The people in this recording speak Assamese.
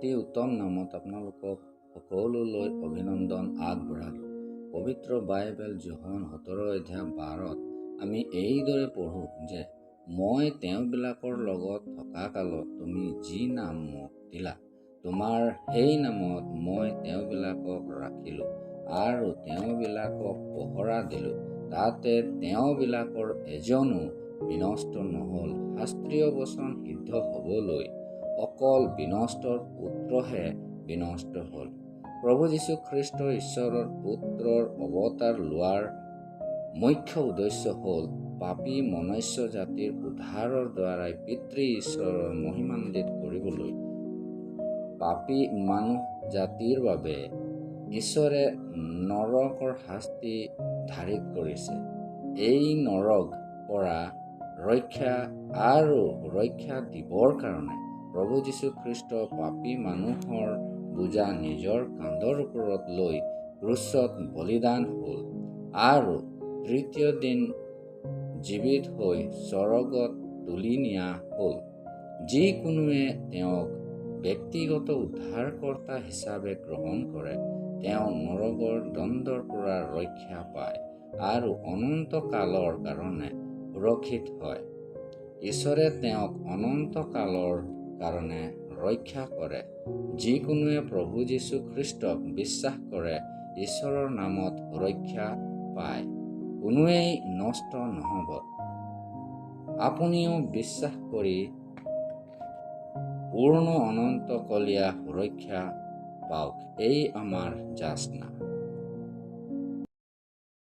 অতি উত্তম নামত আপোনালোকক সকলোলৈ অভিনন্দন আগবঢ়ালোঁ। পবিত্ৰ বাইবেল যোহন 17 অধ্যায় 12ত আমি এইদৰে পঢ়োঁ যে মই তেওঁবিলাকৰ লগত থকা কালত তুমি যি নাম মোক দিলা, তোমাৰ সেই নামত মই তেওঁবিলাকক ৰাখিলোঁ আৰু তেওঁবিলাকক পহৰা দিলোঁ, তাতে তেওঁবিলাকৰ এজনো বিনষ্ট নহ'ল। শাস্ত্ৰীয় বচন সিদ্ধ হ'বলৈ অকল বিনষ্টৰ পুত্ৰহে বিনষ্ট হ'ল। প্ৰভু যীশু খ্ৰীষ্ট ঈশ্বৰৰ পুত্ৰৰ অৱতাৰ লোৱাৰ মুখ্য উদ্দেশ্য হ'ল পাপী মনুষ্য জাতিৰ উদ্ধাৰৰ দ্বাৰাই পিতৃ ঈশ্বৰৰ মহিমান্বিত কৰিবলৈ। পাপী মানুহ জাতিৰ বাবে ঈশ্বৰে নৰকৰ শাস্তি ধাৰিত কৰিছে। এই নৰক পৰা ৰক্ষা দিবৰ কাৰণে প্ৰভু যীশু খ্ৰীষ্ট পাপী মানুহৰ বোজা নিজৰ কান্ধৰ ওপৰত লৈ ক্ৰুচত বলিদান হ'ল আৰু তৃতীয় দিন জীৱিত হৈ স্বৰ্গত তুলি নিয়া হ'ল। যিকোনোৱে তেওঁক ব্যক্তিগত উদ্ধাৰকৰ্তা হিচাপে গ্ৰহণ কৰে, তেওঁ নৰকৰ দণ্ডৰ পৰা ৰক্ষা পায় আৰু অনন্ত কালৰ কাৰণে সুৰক্ষিত হয়। ঈশ্বৰে তেওঁক অনন্ত কালৰ কাৰণে ৰক্ষা কৰে। যিকোনোৱে প্ৰভু যীশু খ্ৰীষ্টক বিশ্বাস কৰে ঈশ্বৰৰ নামত ৰক্ষা পায়, কোনোৱেই নষ্ট নহ'ব। আপুনিও বিশ্বাস কৰি পূৰ্ণ অনন্তকলীয়া সুৰক্ষা পাওক। এই আমাৰ যাচনা।